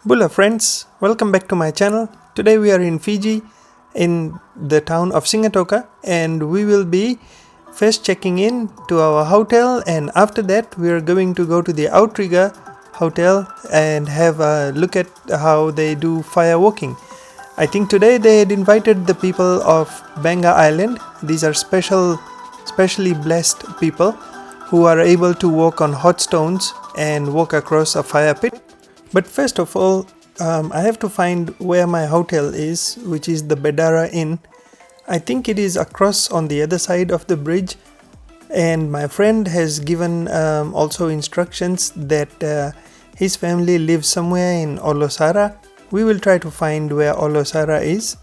Bula friends, welcome back to my channel. Today we are in Fiji in the town of Sigatoka, and we will be first checking in to our hotel, and after that we are going to go to the Outrigger Hotel and have a look at how they do firewalking. I think today they had invited the people of Beqa Island. These are specially blessed people who are able to walk on hot stones and walk across a fire pit. But first of all, I have to find where my hotel is, which is the Bedara Inn. I think it is across on the other side of the bridge, and my friend has given also instructions that his family lives somewhere in Olosara. We will try to find where Olosara is.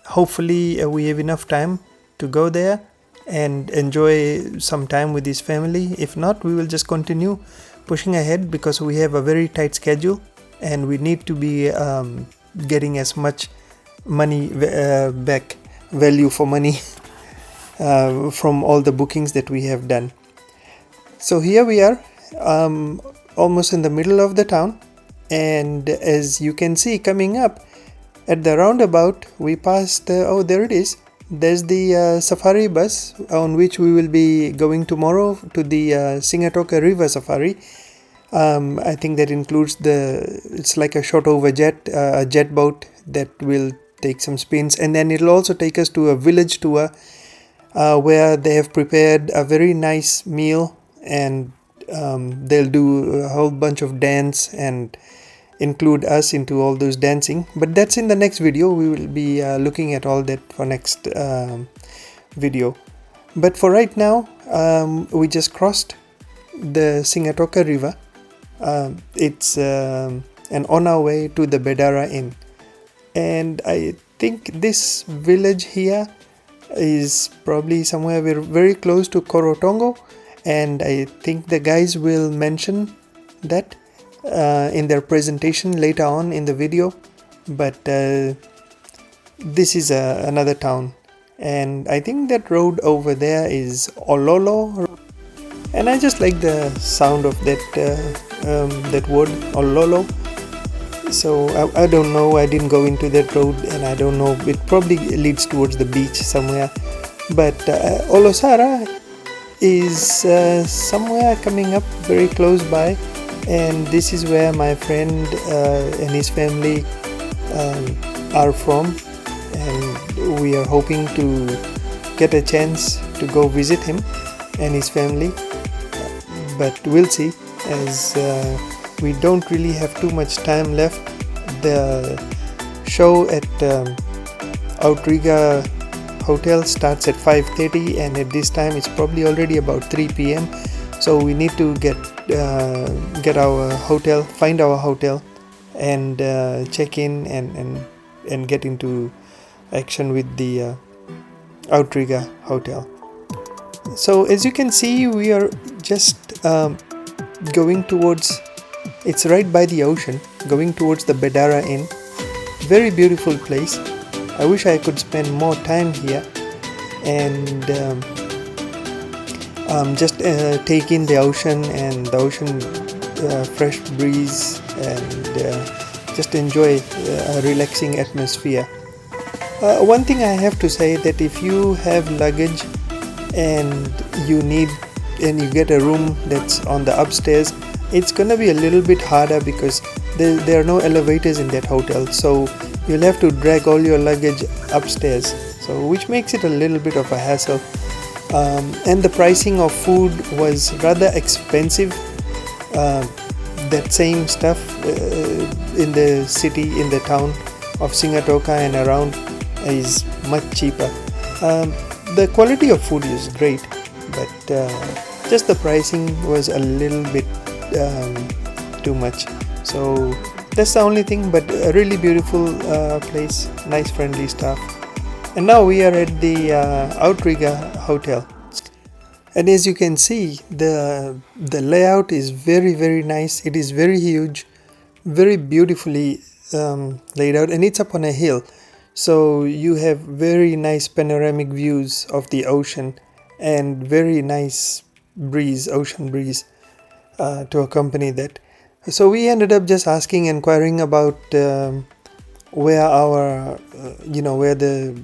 Hopefully we have enough time to go there and enjoy some time with his family. If not, we will just continue pushing ahead because we have a very tight schedule and we need to be getting as much money back, value for money from all the bookings that we have done. So here we are, almost in the middle of the town, and as you can see, coming up at the roundabout we passed oh, there it is. There's the safari bus on which we will be going tomorrow to the Sigatoka River Safari. I think that includes it's like a short over jet, a jet boat that will take some spins, and then it'll also take us to a village tour where they have prepared a very nice meal, and they'll do a whole bunch of dance and include us into all those dancing. But that's in the next video. We will be looking at all that for next video. But for right now, we just crossed the Sigatoka River. It's and on our way to the Bedara Inn, and I think this village here is probably somewhere very close to Korotongo, and I think the guys will mention that in their presentation later on in the video. But this is another town, and I think that road over there is Ololo, and I just like the sound of that word Ololo. So I don't know, I didn't go into that road, and I don't know, it probably leads towards the beach somewhere. But Olosara is somewhere coming up very close by, and this is where my friend and his family are from, and we are hoping to get a chance to go visit him and his family, but we'll see, as we don't really have too much time left. The show at Outrigger Hotel starts at 5:30, and at this time it's probably already about 3 p.m. So we need to get our hotel, find our hotel, and check in and get into action with the Outrigger Hotel. So as you can see, we are just going towards, it's right by the ocean, going towards the Bedara Inn. Very beautiful place. I wish I could spend more time here and just take in the ocean and the ocean fresh breeze, and just enjoy a relaxing atmosphere. One thing I have to say, that if you have luggage and you get a room that's on the upstairs, it's gonna be a little bit harder because there are no elevators in that hotel, so you'll have to drag all your luggage upstairs, so which makes it a little bit of a hassle. And the pricing of food was rather expensive. That same stuff in the city, in the town of Sigatoka and around, is much cheaper. The quality of food is great, but just the pricing was a little bit too much. So that's the only thing, but a really beautiful place, nice friendly staff. And now we are at the Outrigger Hotel, and as you can see, the layout is very nice. It is very huge, very beautifully laid out, and it's up on a hill, so you have very nice panoramic views of the ocean and very nice breeze, ocean breeze, to accompany that. So we ended up just inquiring about where our, where the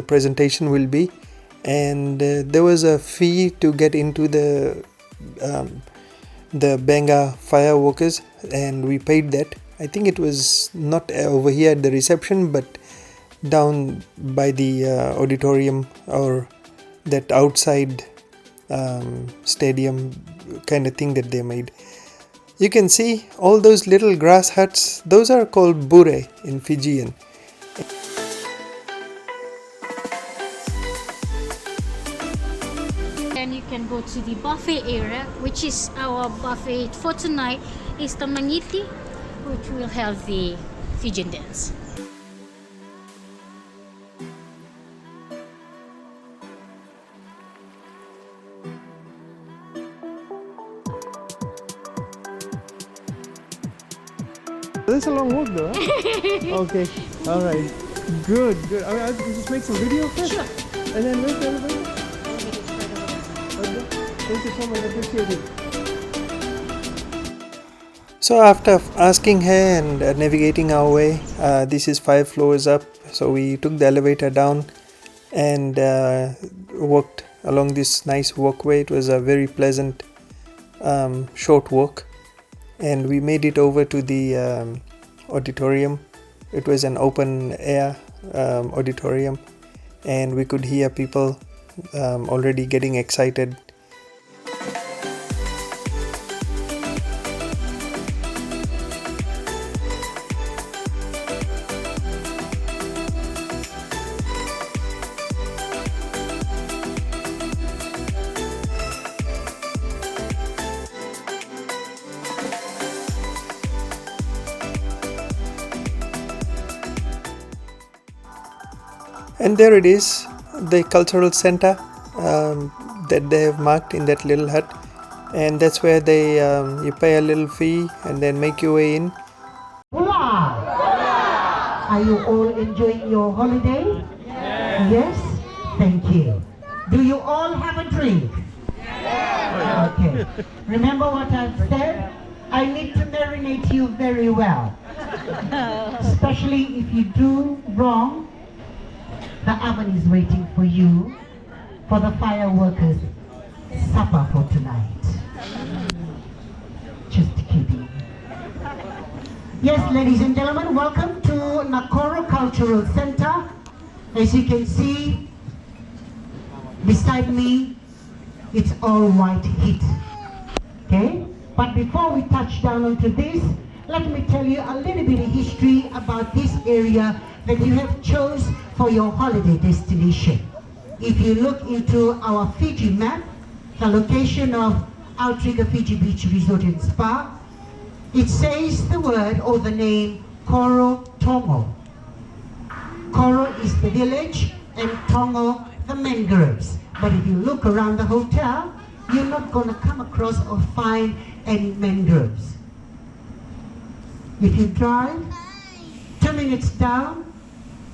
presentation will be, and there was a fee to get into the Beqa fireworkers, and we paid that. I think it was not over here at the reception, but down by the auditorium, or that outside stadium kind of thing that they made. You can see all those little grass huts. Those are called bure in Fijian. Then you can go to the buffet area, which is our buffet for tonight is the mangiti, which will have the Fijian dance. That's a long walk though, huh? Okay, alright. Good. I mean, I'll just make some video first. Sure. And then wait for everybody. Okay. Thank you so much, I appreciate it. So after asking her and navigating our way, this is 5 floors up. So we took the elevator down and walked along this nice walkway. It was a very pleasant short walk. And we made it over to the auditorium. It was an open air auditorium, and we could hear people already getting excited. And there it is, the cultural center that they have marked in that little hut, and that's where they you pay a little fee and then make your way in. Wow! Are you all enjoying your holiday? Yes? Thank you. Do you all have a drink? Okay. Remember what I've said? I need to marinate you very well. Especially if you do wrong, the oven is waiting for you for the fireworkers' supper for tonight. Just kidding. Yes, ladies and gentlemen, welcome to Nakoro Cultural Center. As you can see, beside me, it's all white heat. Okay? But before we touch down onto this, let me tell you a little bit of history about this area that you have chose for your holiday destination. If you look into our Fiji map, the location of Outrigger Fiji Beach Resort and Spa, it says the word or the name Koro Tongo. Koro is the village and Tongo the mangroves. But if you look around the hotel, you're not going to come across or find any mangroves. If you drive 2 minutes down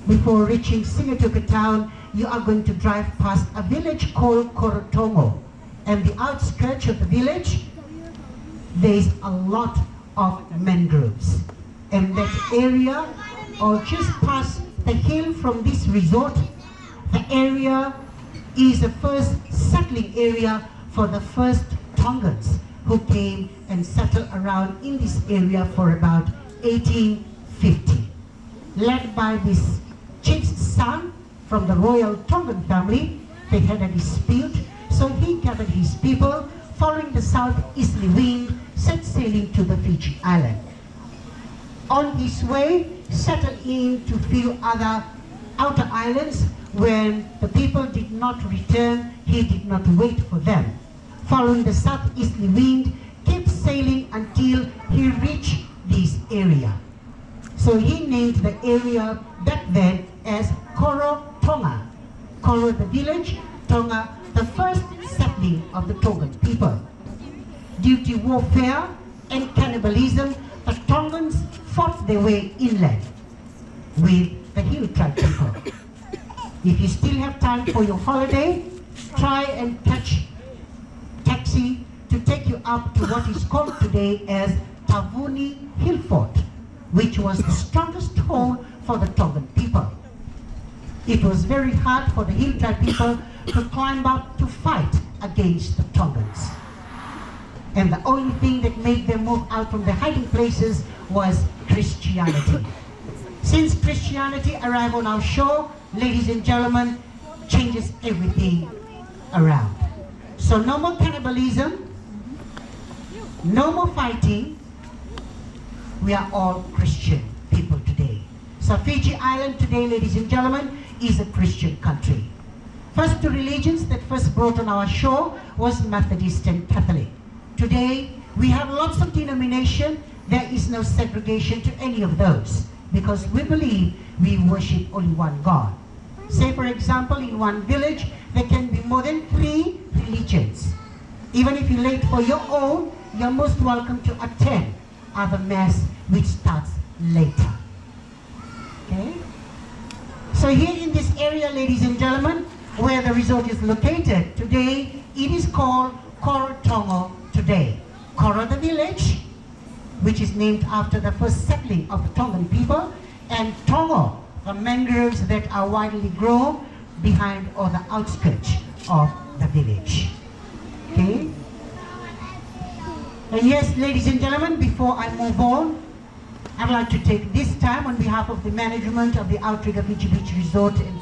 before reaching Sigatoka town, you are going to drive past a village called Korotongo. And the outskirts of the village, there's a lot of mangroves. And that area, or just past the hill from this resort, the area is the first settling area for the first Tongans who came and settled around in this area for about 1850. Led by this chief's son from the royal Tongan family, they had a dispute, so he gathered his people, following the southeasterly wind, set sailing to the Fiji island. On his way, settled in to few other outer islands. When the people did not return, he did not wait for them. Following the southeasterly wind, kept sailing until he reached this area. So he named the area back then as Koro Tonga. Koro the village, Tonga the first settling of the Tongan people. Due to warfare and cannibalism, the Tongans fought their way inland with the hill tribe people. If you still have time for your holiday, try and catch taxi to take you up to what is called today as Tavuni Hill Fort, which was the strongest hold for the Tongan people. It was very hard for the hill tribe people to climb up to fight against the Tongans. And the only thing that made them move out from their hiding places was Christianity. Since Christianity arrived on our shore, ladies and gentlemen, changes everything around. So no more cannibalism, no more fighting. We are all Christian people today. So Fiji Island today, ladies and gentlemen, is a Christian country. First two religions that first brought on our shore was Methodist and Catholic. Today, we have lots of denominations. There is no segregation to any of those because we believe we worship only one God. Say, for example, in one village, there can be more than 3 religions. Even if you're late for your own, you're most welcome to attend other mass which starts later. Okay? So here in this area, ladies and gentlemen, where the resort is located, today it is called Koro Tongo today. Koro the village, which is named after the first settling of the Tongan people, and Tongo, the mangroves that are widely grown behind or the outskirts of the village. Okay? And yes, ladies and gentlemen, before I move on, I'd like to take this time on behalf of the management of the Outrigger Fiji Beach Resort and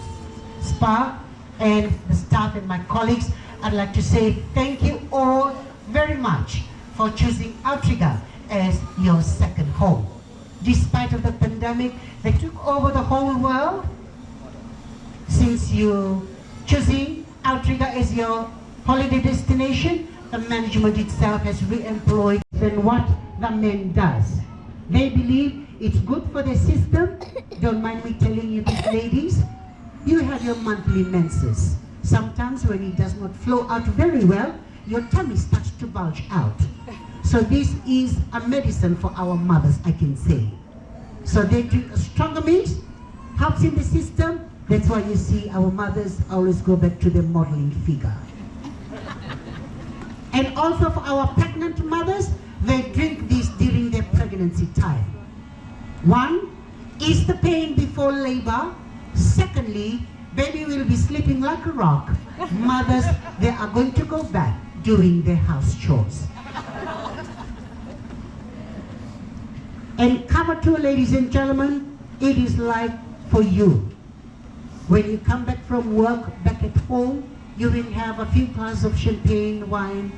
Spa and the staff and my colleagues, I'd like to say thank you all very much for choosing Outrigger as your second home. Despite of the pandemic that took over the whole world, since you choosing Outrigger as your holiday destination, the management itself has re-employed than what the men does. They believe it's good for the system. Don't mind me telling you this, ladies, you have your monthly menses. Sometimes when it does not flow out very well, your tummy starts to bulge out. So this is a medicine for our mothers, I can say. So they drink a stronger meat, helps in the system. That's why you see our mothers always go back to their modeling figure. And also for our pregnant mothers, they drink this during their pregnancy time. One is the pain before labor. Secondly, baby will be sleeping like a rock. Mothers, they are going to go back doing their house chores. And cover two, ladies and gentlemen, it is like for you. When you come back from work, back at home, you will have a few glasses of champagne, wine,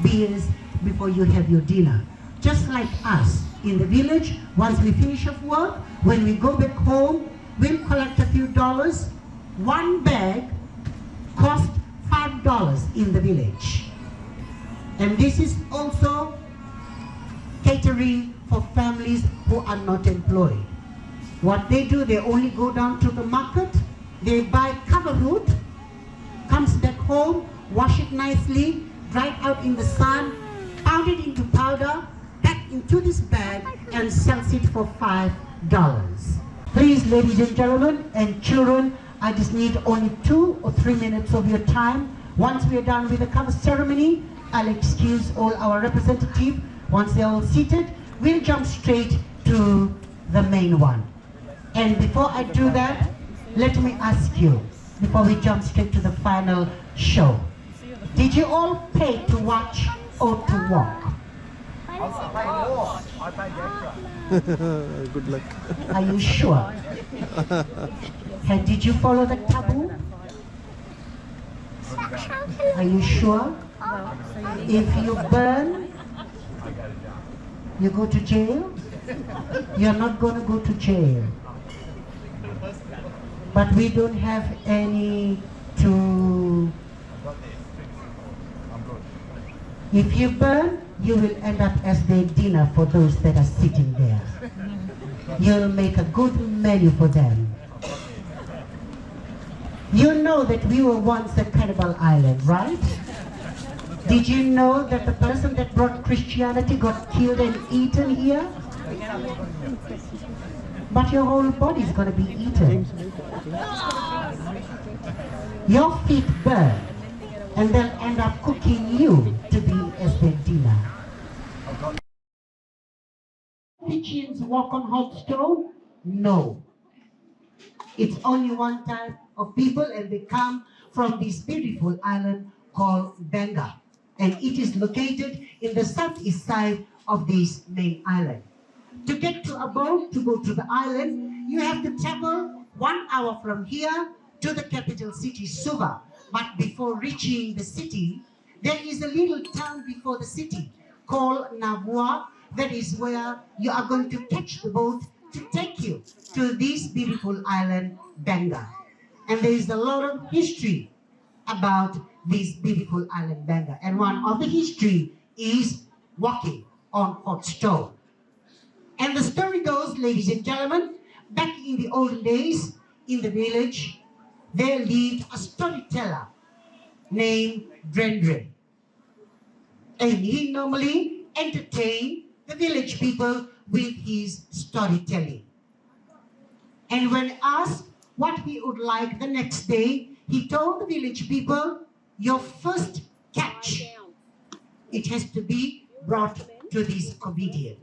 beers before you have your dinner. Just like us in the village, once we finish of work, when we go back home, we'll collect a few dollars. One bag costs $5 in the village. And this is also catering for families who are not employed. What they do, they only go down to the market, they buy cover root, comes back home, wash it nicely, dry it out in the sun, pound it into powder, pack into this bag, and sells it for $5. Please, ladies and gentlemen, and children, I just need only 2 or 3 minutes of your time. Once we are done with the cover ceremony, I'll excuse all our representatives. Once they're all seated, we'll jump straight to the main one. And before I do that, let me ask you, before we jump straight to the final show, did you all pay to watch or to walk? I paid extra. Good luck. Are you sure? And did you follow the taboo? Are you sure? If you burn, you go to jail? You're not going to go to jail. But we don't have any to... If you burn, you will end up as their dinner for those that are sitting there. You'll make a good menu for them. You know that we were once a cannibal island, right? Did you know that the person that brought Christianity got killed and eaten here? But your whole body is going to be eaten. Your feet burn. and they'll end up cooking you to be a sentina. Fijians walk on hot stone? No. It's only one type of people, and they come from this beautiful island called Beqa. And it is located in the southeast side of this main island. To get to a boat to go to the island, you have to travel 1 hour from here to the capital city, Suva. But before reaching the city, there is a little town before the city called Navua. That is where you are going to catch the boat to take you to this beautiful island, Beqa. And there is a lot of history about this beautiful island, Beqa. And one of the history is walking on hot stone. And the story goes, ladies and gentlemen, back in the olden days, in the village, there lived a storyteller named Drendre. And he normally entertained the village people with his storytelling. And when asked what he would like the next day, he told the village people, your first catch, it has to be brought to this comedian.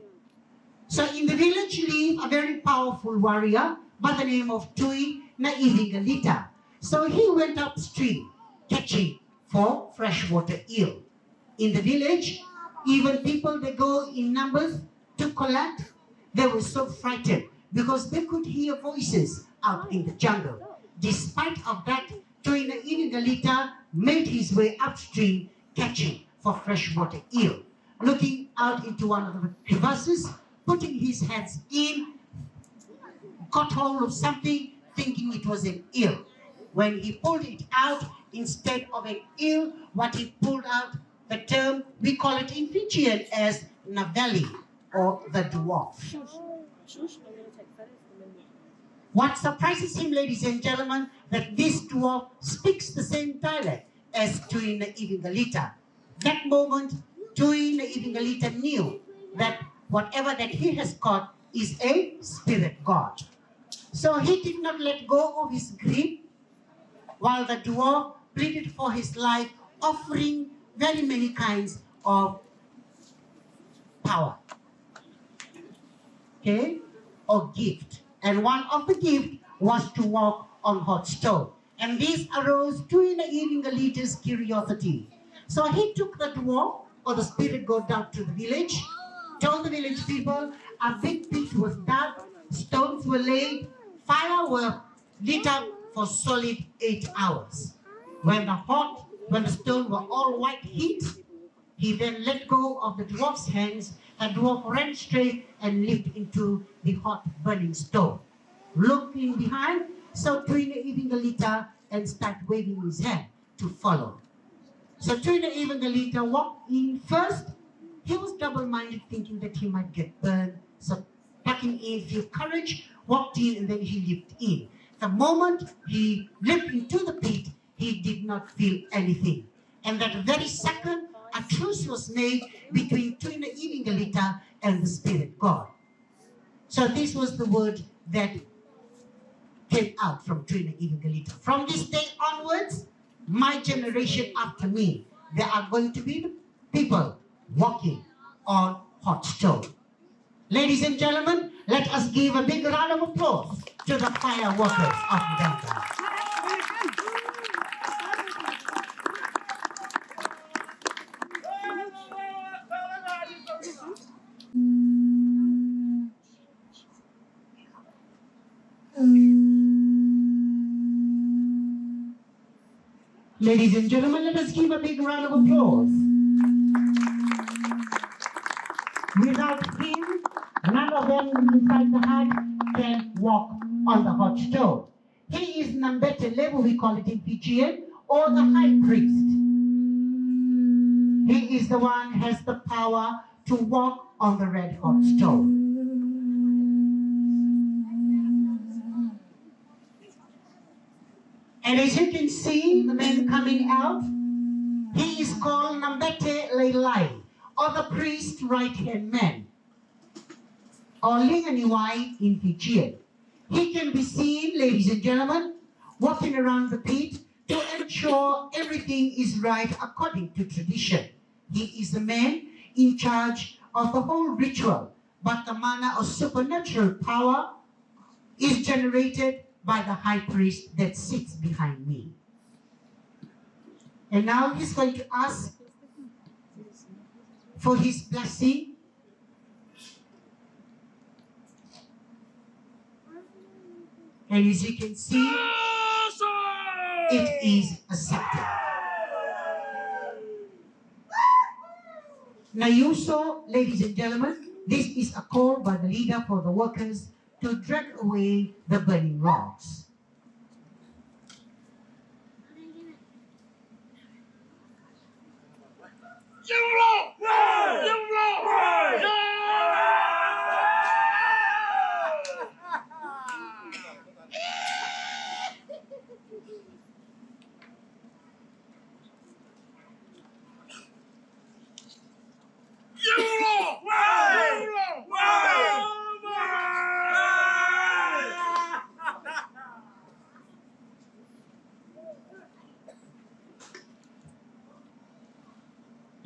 So in the village lived a very powerful warrior by the name of Tui Naivingalita. So he went upstream catching for freshwater eel. In the village, even people, they go in numbers to collect. They were so frightened because they could hear voices out in the jungle. Despite of that, Tui Naivingalita made his way upstream catching for freshwater eel. Looking out into one of the crevasses, putting his hands in, got hold of something, thinking it was an eel. When he pulled it out, instead of an eel, what he pulled out, the term, we call it in Fijian as Naveli, or the dwarf. What surprises him, ladies and gentlemen, that this dwarf speaks the same dialect as Tui Naivingalita. That moment, Tui Naivingalita knew that whatever that he has caught is a spirit god. So he did not let go of his grip, while the dwarf pleaded for his life, offering very many kinds of power, okay, or gift. And one of the gift was to walk on hot stone. And this arose Tui Naivingalita's curiosity. So he took the dwarf, or the spirit god, down to the village, told the village people a big pit was dug, stones were laid, fire were lit up for solid 8 hours. When the stones were all white heat, he then let go of the dwarf's hands. The dwarf ran straight and leaped into the hot burning stone. Looking behind, saw Tui Naivingalita and started waving his hand to follow. So Tui Naivingalita walked in first. He was double-minded, thinking that he might get burned. So packing in few courage, walked in, and then he leaped in. The moment he leaped into the pit, he did not feel anything. And that very second, a truce was made between Tui Naivingalita and the spirit god. So this was the word that came out from Tui Naivingalita. From this day onwards, my generation after me, there are going to be the people walking on hot stone. Ladies and gentlemen, let us give a big round of applause to the firewalkers of Beqa. Ladies and gentlemen, let us give a big round of applause. Without him, none of them inside the hut can walk on the hot stone. He is Viti Levu, we call it in Fijian, or the high priest. He is the one who has the power to walk on the red hot stone. And as you can see, the man coming out, he is called Viti Levu, or the priest right-hand man, or Linganiwai in Fijian. He can be seen, ladies and gentlemen, walking around the pit to ensure everything is right according to tradition. He is the man in charge of the whole ritual, but the mana of supernatural power is generated by the high priest that sits behind me. And now he's going to ask for his blessing. And as you can see, it is accepted. Nayuso, ladies and gentlemen, this is a call by the leader for the workers to drag away the burning logs.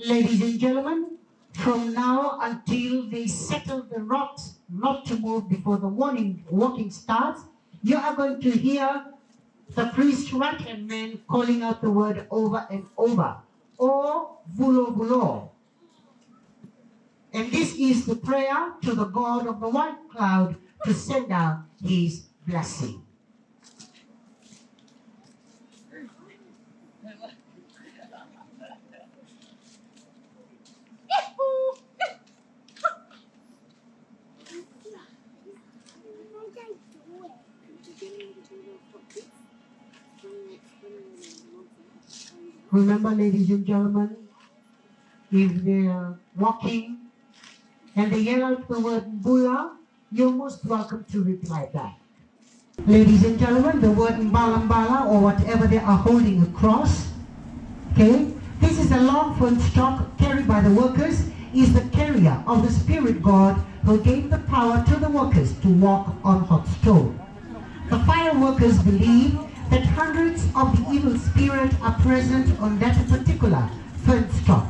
Ladies and gentlemen, from now until they settle the rocks not to move before the walking starts, you are going to hear the priest's right-hand man calling out the word over and over, O Vulo Vulo. And this is the prayer to the God of the white cloud to send out his blessing. Remember, ladies and gentlemen, if they're walking and they yell out the word Bula, you're most welcome to reply back. Ladies and gentlemen, the word Mbalambala, or whatever they are holding across, okay, this is a long front stalk carried by the workers, is the carrier of the spirit god who gave the power to the workers to walk on hot stone. The fire workers believe that hundreds of the evil spirits are present on that particular fern stalk.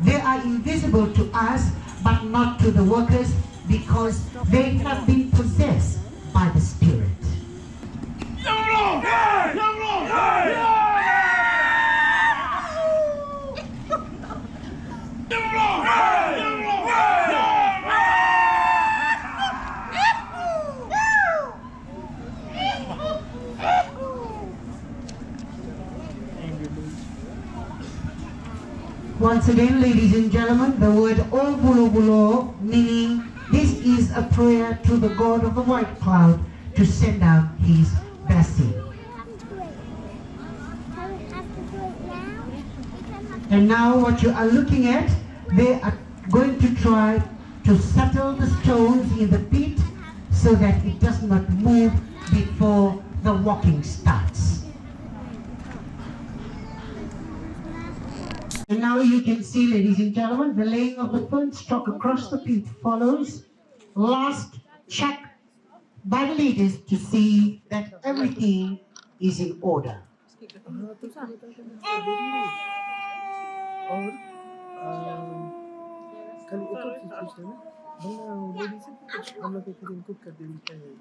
They are invisible to us, but not to the workers, because they have been possessed by the spirit. Once again, ladies and gentlemen, the word O Bulo Bulo, meaning this is a prayer to the God of the white cloud to send out his blessing. And now what you are looking at, they are going to try to settle the stones in the pit so that it does not move before the walking starts. And now you can see, ladies and gentlemen, the laying of the fern stalk across the pit follows. Last check by the leaders to see that everything is in order.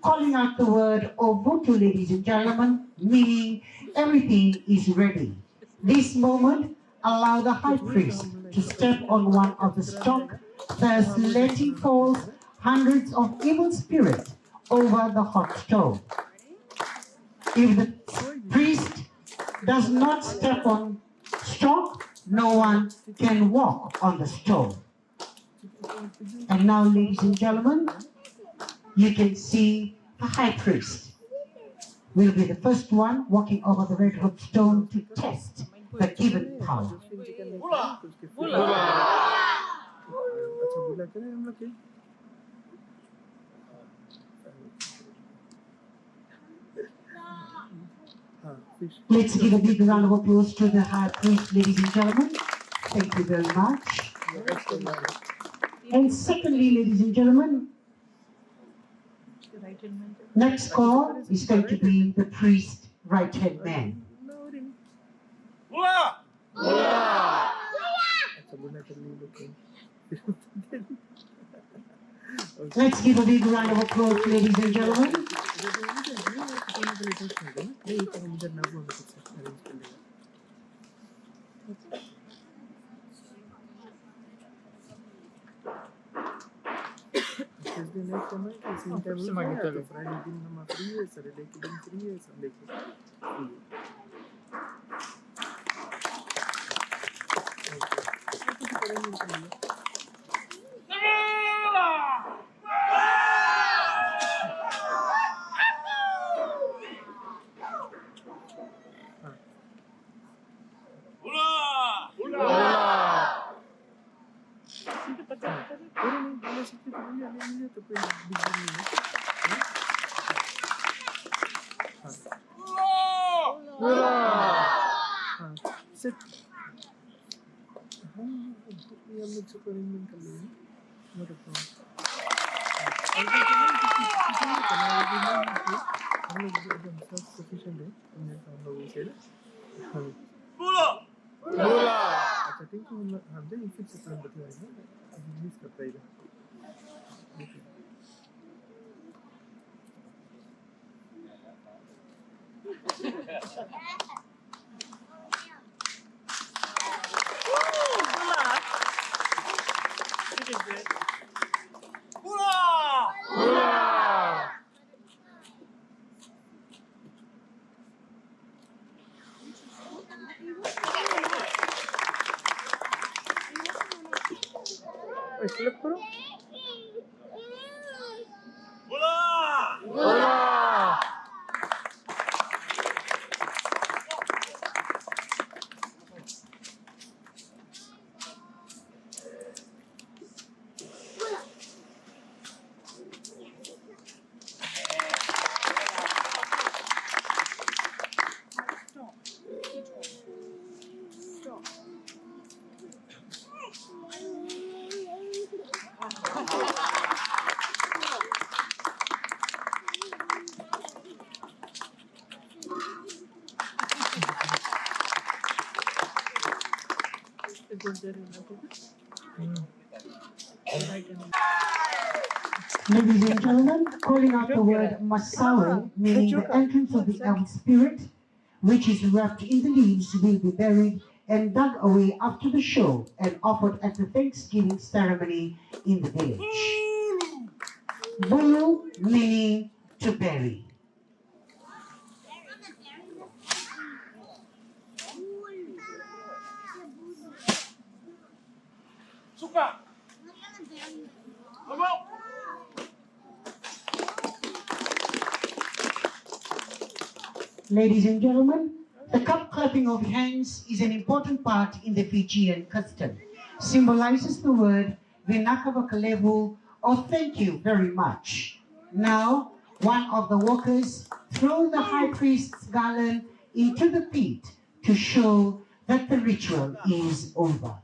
Calling out the word Obutu, ladies and gentlemen, meaning everything is ready. This moment, allow the high priest to step on one of the stalk, thus letting fall hundreds of evil spirits over the hot stone. If the priest does not step on stalk, no one can walk on the stone. And now, ladies and gentlemen, you can see the high priest will be the first one walking over the red hot stone to test the given power. Let's give a big round of applause to the high priest, ladies and gentlemen. Thank you very much. And secondly, ladies and gentlemen, next call is going to be the priest right-hand man. Let's give a big round of applause, ladies and gentlemen. Ladies and gentlemen, calling out the word Masawe, meaning the entrance of the elf spirit, which is wrapped in the leaves, will be buried and dug away after the show and offered at the Thanksgiving ceremony in the village. Bulu, meaning to bury. Ladies and gentlemen, the cup clapping of hands is an important part in the Fijian custom. Symbolizes the word Viti Levu, or thank you very much. Now, one of the workers throws the high priest's garland into the pit to show that the ritual is over.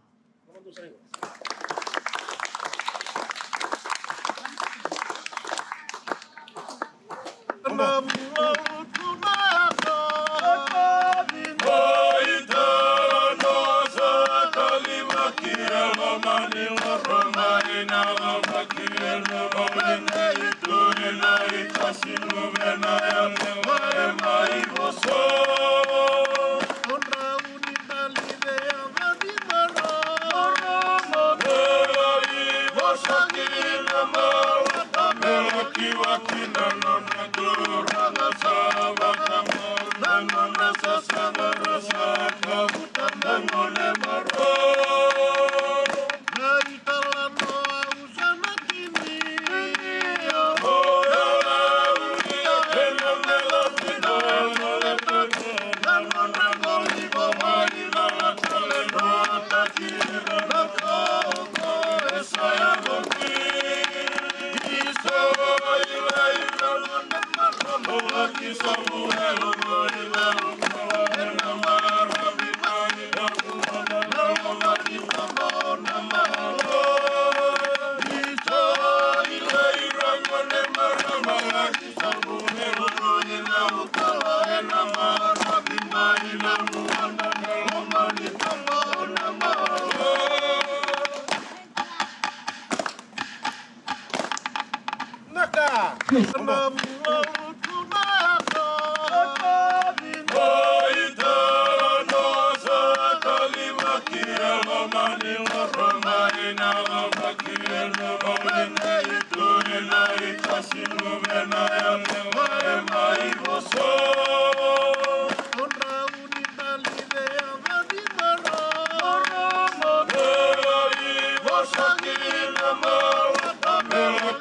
Yes.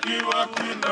Kiwa kina